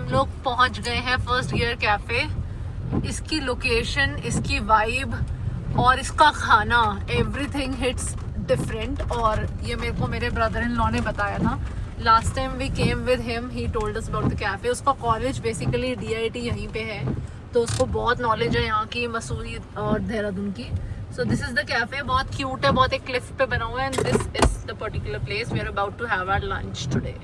हम लोग पहुंच गए हैं फर्स्ट गियर कैफे। इसकी लोकेशन, इसकी वाइब और इसका खाना, एवरीथिंग हिट्स डिफरेंट। और ये मेरे को मेरे ब्रदर इन लॉ ने बताया था। Last time we came with him, he told us about the cafe. उसका कॉलेज बेसिकली DIT यहीं पे है, तो उसको बहुत नॉलेज है यहाँ की, मसूरी और देहरादून की। So this is the cafe. बहुत क्यूट है, बहुत एक क्लिफ पे बना हुआ है। And this is the particular place we are about to have our lunch today.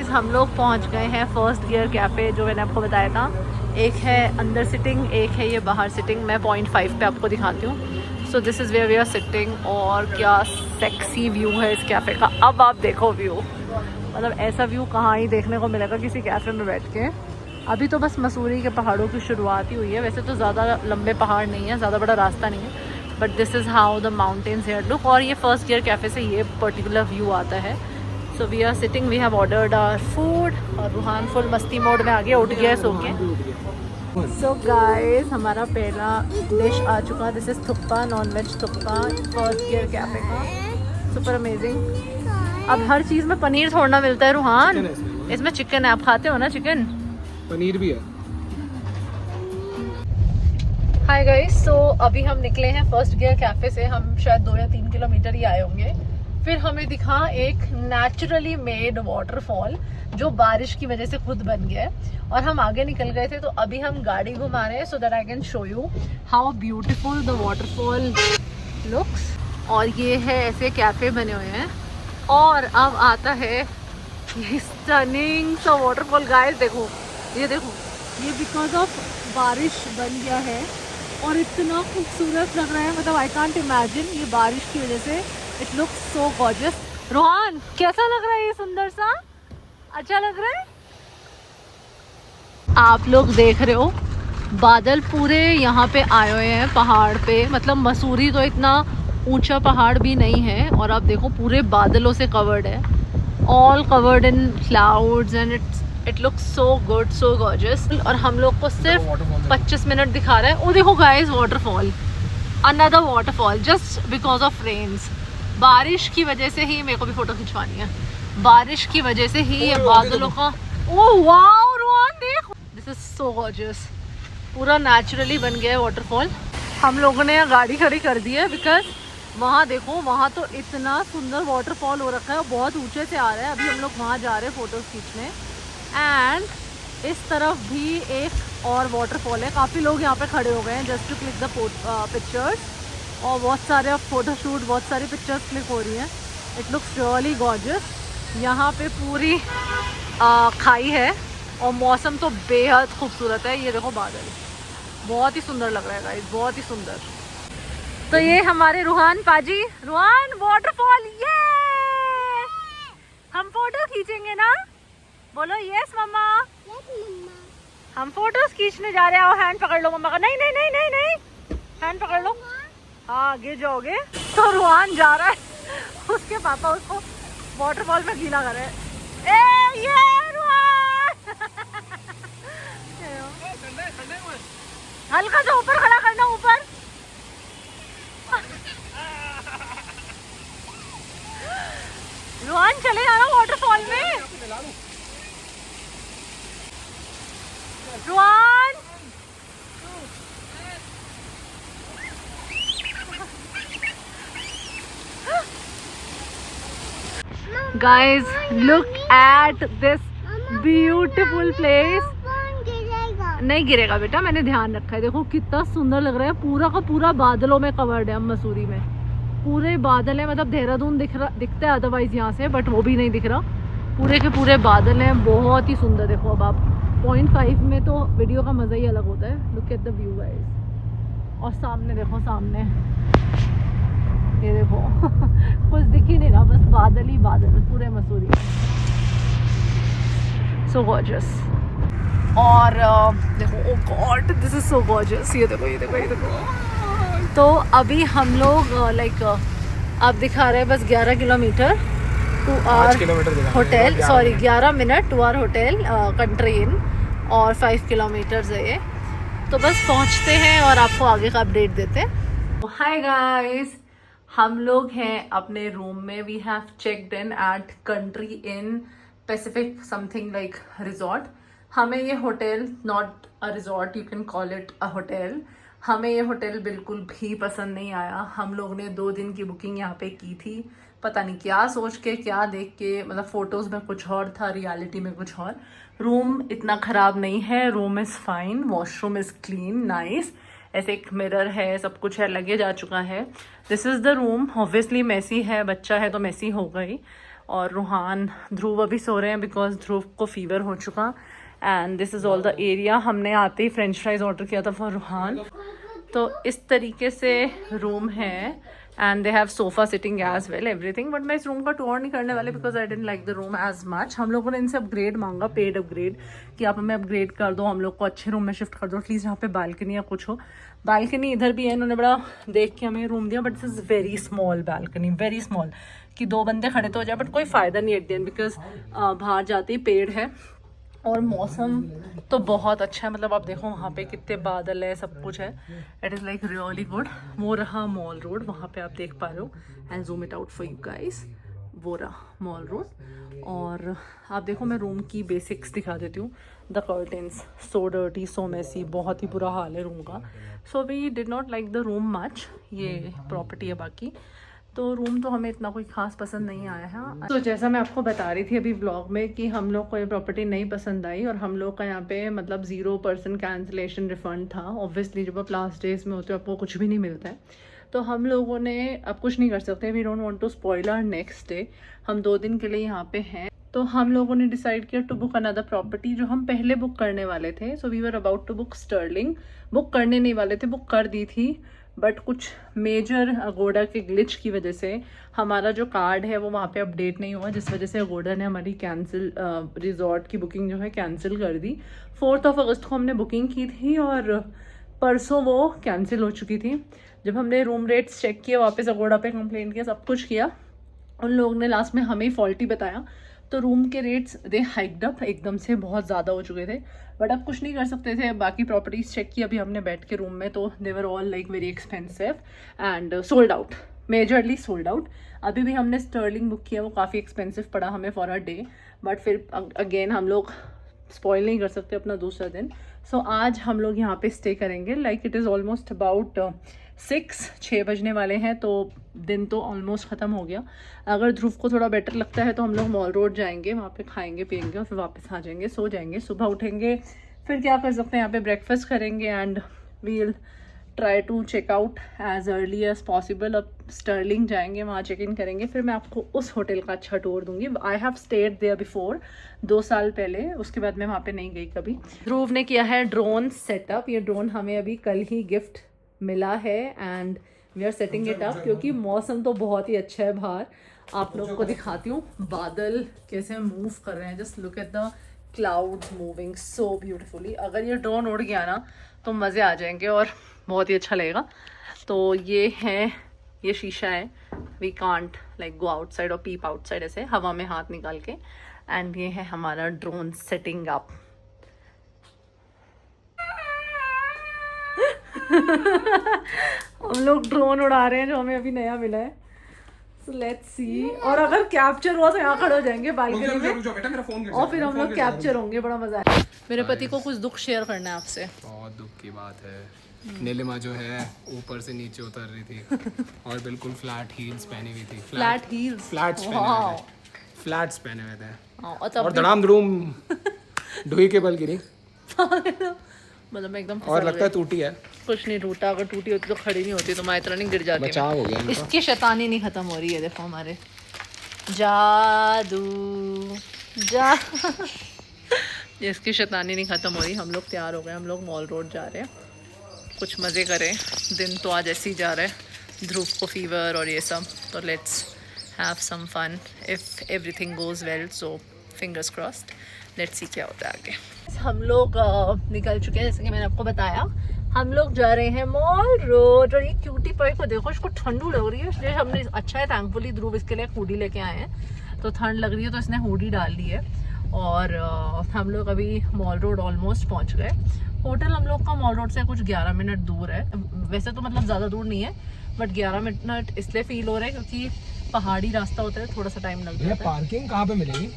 हम लोग पहुंच गए हैं फर्स्ट गियर कैफे, जो मैंने आपको बताया था। एक है अंदर सिटिंग, एक है ये बाहर सिटिंग। मैं 0.5 पे आपको दिखाती हूँ। So this is where we are sitting. और क्या सेक्सी व्यू है इस कैफे का। अब आप देखो व्यू, मतलब ऐसा व्यू कहाँ ही देखने को मिलेगा किसी कैफे में बैठ के। अभी तो बस मसूरी के पहाड़ों की शुरुआत ही हुई है। वैसे तो ज़्यादा लंबे पहाड़ नहीं है, ज़्यादा बड़ा रास्ता नहीं है, but this is how the mountains here look. और ये फर्स्ट गियर कैफे से ये पर्टिकुलर व्यू आता है। So we are sitting, we have ordered our food. और रूहान फुल मस्ती मोड में आ गया, उठ गया सो के। सो गाइस, हमारा पहला डिश आ चुका। This is thukpa, non-veg thukpa, First Gear Cafe का। Super amazing. अब हर चीज़ में पनीर थोड़ा मिलता है रूहान, इसमें चिकन है। आप खाते हो ना चिकन? पनीर भी है। हाय गाइस, सो अभी हम निकले हैं फर्स्ट गियर कैफे से। हम शायद 2 या 3 किलोमीटर ही आए होंगे। फिर हमें दिखा एक नेचुरली मेड वाटरफॉल, जो बारिश की वजह से खुद बन गया है। और हम आगे निकल गए थे, तो अभी हम गाड़ी घुमा रहे हैं so that I can show you how beautiful the waterfall looks. और ये है ऐसे कैफे बने हुए हैं। और अब आता है ये स्टनिंग सा वाटरफॉल। गाइस देखो, ये देखो, ये बिकॉज ऑफ बारिश बन गया है और इतना खूबसूरत लग रहा है। मतलब आई कांट इमेजिन, ये बारिश की वजह से it looks so gorgeous. Rohan, कैसा लग रहा है ये सुंदर सा? अच्छा लग रहा है? आप लोग देख रहे हो बादल पूरे यहाँ पे आए हुए हैं पहाड़ पे। मतलब मसूरी तो इतना ऊंचा पहाड़ भी नहीं है। और आप देखो पूरे बादलों से कवर्ड है, all covered in clouds and it looks so good, so gorgeous. और हम लोग को सिर्फ 25 मिनट दिखा रहा है। ओ देखो guys, waterfall, another waterfall, just because of rains. बारिश की वजह से ही, मेरे को भी फोटो खिंचवानी है, बारिश की वजह से ही ये बादलों का। ओह वाओ रोहन, देख, दिस इज सो गॉर्जियस। पूरा नेचुरली बन गया है वाटरफॉल। हम लोगों ने गाड़ी खड़ी कर दी है बिकॉज वहाँ देखो, वहाँ तो इतना सुंदर वाटरफॉल हो रखा है, बहुत ऊंचे से आ रहा है। अभी हम लोग वहाँ जा रहे हैं फोटोज खींचने। एंड इस तरफ भी एक और वाटरफॉल है। काफ़ी लोग यहाँ पे खड़े हो गए हैं just to click the pictures. और बहुत सारे फोटोशूट, बहुत सारी पिक्चर्स क्लिक हो रही हैं। It looks really gorgeous. यहाँ पे पूरी खाई है और मौसम तो बेहद खूबसूरत है। ये देखो बादल, बहुत ही सुंदर लग रहा है गाइस, बहुत ही सुंदर। तो ये हमारे रूहान पाजी, रूहान वाटरफॉल, ये हम फोटो खींचेंगे ना? बोलो यस मम्मा। हम फोटोज खींचने जा रहे हैं। हैंड पकड़ लो मम्मा का। नहीं नहीं नहीं नहीं नहीं, हैंड पकड़ लो। हाँ, गिर जाओगे। तो रूहान जा रहा है, उसके पापा उसको वाटरफॉल में गीला कर रहे हैं। ए ये रूहान हल्का सा ऊपर खड़ा करना, ऊपर। रूहान चले जाना वाटरफॉल में। Ruhan, guys look at this beautiful place. नहीं गिरेगा बेटा, मैंने ध्यान रखा है। देखो कितना सुंदर लग रहा है, पूरा का पूरा बादलों में कवर्ड है। हम मसूरी में पूरे बादल है, मतलब देहरादून दिखता है अदरवाइज यहाँ से, बट वो भी नहीं दिख रहा। पूरे के पूरे बादल हैं, बहुत ही सुंदर। देखो अब आप 0.5 में तो वीडियो का मज़ा ही अलग होता है। Look at the view guys. और सामने देखो, सामने ये देखो कुछ दिख ही नहीं रहा, बस बादल ही बादल पूरे मसूरी में। So gorgeous. और देखो, oh God, this is so gorgeous. ये देखो, ये देखो, ये देखो। तो अभी हम लोग लाइक अब दिखा रहे हैं बस 11 kilometre to our hotel, sorry 11 minute to our hotel Country Inn, और 5 किलोमीटर्स है ये। तो बस पहुंचते हैं और आपको आगे का अपडेट देते हैं। हाय गाइस, हम लोग हैं अपने रूम में। We have checked in at Country Inn Pacific something like resort. हमें ये hotel, not a resort, you can call it a hotel, हमें ये होटल बिल्कुल भी पसंद नहीं आया। हम लोग ने 2 दिन की बुकिंग यहाँ पे की थी, पता नहीं क्या सोच के, क्या देख के, मतलब फ़ोटोज़ में कुछ और था, रियलिटी में कुछ और। रूम इतना ख़राब नहीं है, room is fine, washroom is clean, nice, ऐसे एक मिरर है, सब कुछ है, लगेज आ चुका है। This is the room. Obviously messy है, बच्चा है तो मेसी हो गई। और रूहान, ध्रुव अभी सो रहे हैं बिकॉज ध्रुव को फीवर हो चुका। And this is all the area. हमने आते ही फ्रेंच फ्राइज ऑर्डर किया था फॉर रूहान। तो इस तरीके से रूम है and they have sofa sitting as well, everything. But मैं इस रूम का टूर नहीं करने वाली because I don't like the room as much. हम लोगों ने इनसे अपग्रेड मांगा, पेड अपग्रेड, कि आप हमें अपग्रेड कर दो, हम लोग को अच्छे रूम में शिफ्ट कर दो, एटलीस्ट यहाँ पे बालकनी या कुछ हो। बालकनी इधर भी है, इन्होंने बड़ा देख के हमें रूम दिया, but this is very small balcony, very small, कि 2 बंदे खड़े तो हो जाए, बट कोई फ़ायदा नहीं एट द एंड बिकॉज बाहर जाते ही पेड़ है। और मौसम तो बहुत अच्छा है, मतलब आप देखो वहाँ पे कितने बादल है, सब कुछ है, it is like really good. वो रहा मॉल रोड, वहाँ पे आप देख पा रहे हो, and zoom it out for you guys, वो रहा मॉल रोड। और आप देखो, मैं रूम की बेसिक्स दिखा देती हूँ। The curtains so dirty, so messy, बहुत ही बुरा हाल है रूम का। So we did not like the room much. ये प्रॉपर्टी है बाकी, तो रूम तो हमें इतना कोई ख़ास पसंद नहीं आया है। तो जैसा मैं आपको बता रही थी अभी व्लॉग में कि हम लोग को ये प्रॉपर्टी नहीं पसंद आई, और हम लोग का यहाँ पे मतलब 0% कैंसिलेशन रिफ़ंड था। ऑब्वियसली जब आप लास्ट डेज में होते हो आपको कुछ भी नहीं मिलता है, तो हम लोगों ने अब कुछ नहीं कर सकते। We don't want to spoil our next day. हम 2 दिन के लिए यहाँ पे हैं, तो हम लोगों ने डिसाइड किया टू बुक अनदर प्रॉपर्टी जो हम पहले बुक करने वाले थे। So we were about to book Sterling. Book करने नहीं वाले थे, बुक कर दी थी, बट कुछ मेजर अगोडा के ग्लिच की वजह से हमारा जो कार्ड है वो वहाँ पे अपडेट नहीं हुआ, जिस वजह से अगोडा ने हमारी कैंसिल रिजॉर्ट की बुकिंग जो है कैंसिल कर दी। 4 अगस्त को हमने बुकिंग की थी और परसों वो कैंसिल हो चुकी थी। जब हमने रूम रेट्स चेक किए, वापस अगोडा पे कंप्लेंट किया, सब कुछ किया, उन लोगों ने लास्ट में हमें फॉल्टी बताया, तो रूम के रेट्स दे हाइक्ड अप, एकदम से बहुत ज़्यादा हो चुके थे। बट अब कुछ नहीं कर सकते थे। बाकी प्रॉपर्टीज़ चेक की अभी हमने बैठ के रूम में, तो they were all like very expensive and sold out, majorly sold out. अभी भी हमने स्टर्लिंग बुक किया, वो काफ़ी एक्सपेंसिव पड़ा हमें फॉर अ डे, बट फिर अगेन हम लोग स्पॉइल नहीं कर सकते अपना दूसरा दिन। सो आज हम लोग यहाँ पे स्टे करेंगे। Like it is almost about 6 बजने वाले हैं, तो दिन तो ऑलमोस्ट ख़त्म हो गया। अगर ध्रुव को थोड़ा बेटर लगता है तो हम लोग मॉल रोड जाएंगे, वहाँ पे खाएंगे पियेंगे और फिर वापस आ जाएंगे, सो जाएंगे। सुबह उठेंगे, फिर क्या कर सकते हैं, यहाँ पे ब्रेकफास्ट करेंगे and we'll try to check out as early as possible. अब स्टर्लिंग जाएंगे, वहाँ चेक इन करेंगे, फिर मैं आपको उस होटल का अच्छा टूर दूंगी। I have stayed there before, 2 साल पहले, उसके बाद मैं वहाँ पे नहीं गई कभी। ध्रुव ने किया है ड्रोन सेटअप। ये ड्रोन हमें अभी कल ही गिफ्ट मिला है and we are setting it up, क्योंकि मौसम तो बहुत ही अच्छा है बाहर। आप लोग को दिखाती हूँ बादल कैसे मूव कर रहे हैं, just look at the clouds moving so beautifully. अगर ये ड्रोन उड़ गया ना तो मज़े आ जाएंगे और बहुत ही अच्छा लगेगा। तो ये है, ये शीशा है, we can't like go outside और पीप आउटसाइड ऐसे हवा में हाथ निकाल के। एंड ये है हमारा ड्रोन सेटिंग अप। हम लोग ड्रोन उड़ा रहे हैं जो हमें अभी नया मिला है। So let's see। और अगर कैप्चर हुआ तो यहाँ खड़े हो जाएंगे बालकनी में और फिर हम लोग कैप्चर होंगे, बड़ा मजा आएगा। मेरे पति को कुछ दुख शेयर करना है आपसे। बहुत दुख की बात है, नीलिमा जो है ऊपर से नीचे उतर रही थी और बिल्कुल फ्लैट हील्स पहनी हुई थी। फ्लैट हील्स, फ्लैट्स पहने हुए थे और धड़ाम धड़ूम ढुई के बल गिरी, मतलब एकदम और लगता है टूटी है। कुछ नहीं टूटा, अगर टूटी होती तो खड़ी नहीं होती, तो मैं इतना नहीं गिर जाती। बचाव हो गया। इसकी शैतानी नहीं खत्म हो रही है, देखो हमारे जादू जा इसकी शैतानी नहीं खत्म हो रही। हम लोग तैयार हो गए, हम लोग मॉल रोड जा रहे हैं, कुछ मज़े करें। दिन तो आज ऐसे ही जा रहा है, ध्रुव को फीवर और ये सब, तो let's have some fun if everything goes well. So fingers crossed, let's see क्या होता है आगे। हम लोग निकल चुके हैं, जैसे कि मैंने आपको बताया, हम लोग जा रहे हैं मॉल रोड। और ये क्यूटी पाई को देखो, इसको ठंडू लग रही है, इसलिए हमने, अच्छा है थैंकफुली ध्रुव इसके लिए हुडी लेके आए हैं, तो ठंड लग रही है तो इसने हुडी डाल ली है। और हम लोग अभी मॉल रोड ऑलमोस्ट पहुंच गए। होटल हम लोग का मॉल रोड से कुछ 11 मिनट दूर है, वैसे तो मतलब ज़्यादा दूर नहीं है, बट 11 मिनट इसलिए फील हो रहा है क्योंकि पहाड़ी रास्ता होता है, थोड़ा सा टाइम लग जाता है। पार्किंग कहाँ पे मिलेगी?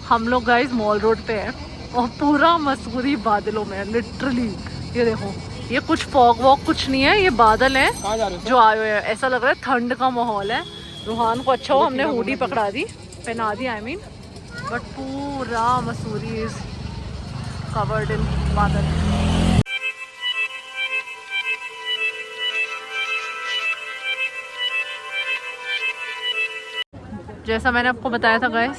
हम लोग गाइस मॉल रोड पे है और पूरा मसूरी बादलों में लिटरली। ये देखो, ये कुछ फॉग वॉग कुछ नहीं है, ये बादल है कहाँ जा रहे हो? जो आए हुए हैं। ऐसा लग रहा है ठंड का माहौल है। रूहान को अच्छा हो हमने हुडी पकड़ा दी, पहना दी आई मीन, बट पूरा मसूरी इज कवर्ड इन बादल। जैसा मैंने आपको बताया था गाइस,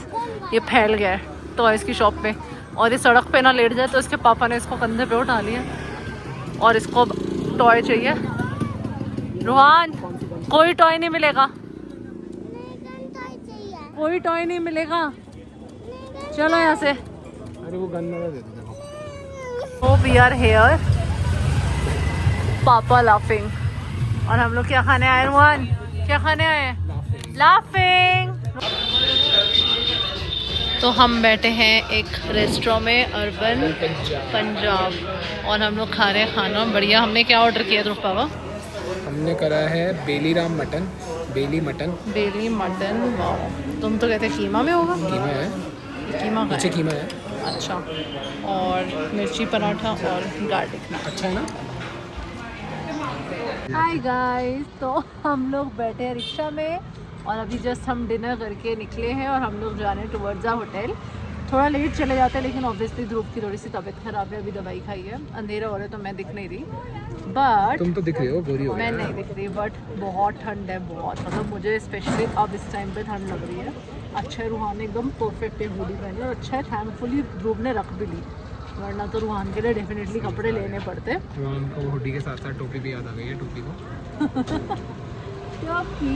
ये फैल गया है टॉयज की शॉप पे, और ये सड़क पे ना लेट जाए तो इसके पापा ने इसको कंधे पे उठा लिया और इसको टॉय चाहिए। रूहान, कोई टॉय नहीं मिलेगा, कोई टॉय नहीं मिलेगा, चलो यहाँ से। अरे वो गन वाला दे दो देखो। Oh, we are here. पापा लाफिंग। और हम लोग क्या खाने आए रूहान? क्या खाने आए? लाफिंग। तो हम बैठे हैं एक रेस्टोरेंट में, अर्बन पंजाब, और हम लोग खा रहे हैं खाना बढ़िया। हमने क्या ऑर्डर किया ध्रुव पापा? हमने करा है बेली राम मटन, बेली मटन। बेली मटन। वाओ, तुम तो कहते कीमा में होगा। कीमा है, कीमा का नीचे है। कीमा है। अच्छा, और मिर्ची पराठा और गार्लिक। अच्छा है ना? हाय गाइस, तो हम लोग बैठे हैं रिक्शा में और अभी जस्ट हम डिनर करके निकले हैं और हम लोग जा रहे हैं टुवर्ड्स आवर होटल। थोड़ा लेट चले जाते हैं लेकिन ऑब्वियसली ध्रुव की थोड़ी सी तबीयत खराब है, अभी दवाई खाई है। अंधेरा हो रहा है तो मैं दिख नहीं रही, बट तुम तो दिख रही हो, गोरी हो मैं गई। नहीं दिख रही, बट बहुत ठंड है, बहुत, मतलब मुझे स्पेशली अब इस टाइम पे ठंड लग रही है। अच्छा है रूहान ने एकदम परफेक्ट एक हुडी पहनी और अच्छा है थैंकफुली ध्रुव ने रख भी ली, वरना तो रूहान के लिए डेफिनेटली कपड़े लेने पड़ते। उनको हुडी के साथ साथ टोपी भी याद आ गई है, टोपी को। टोपी।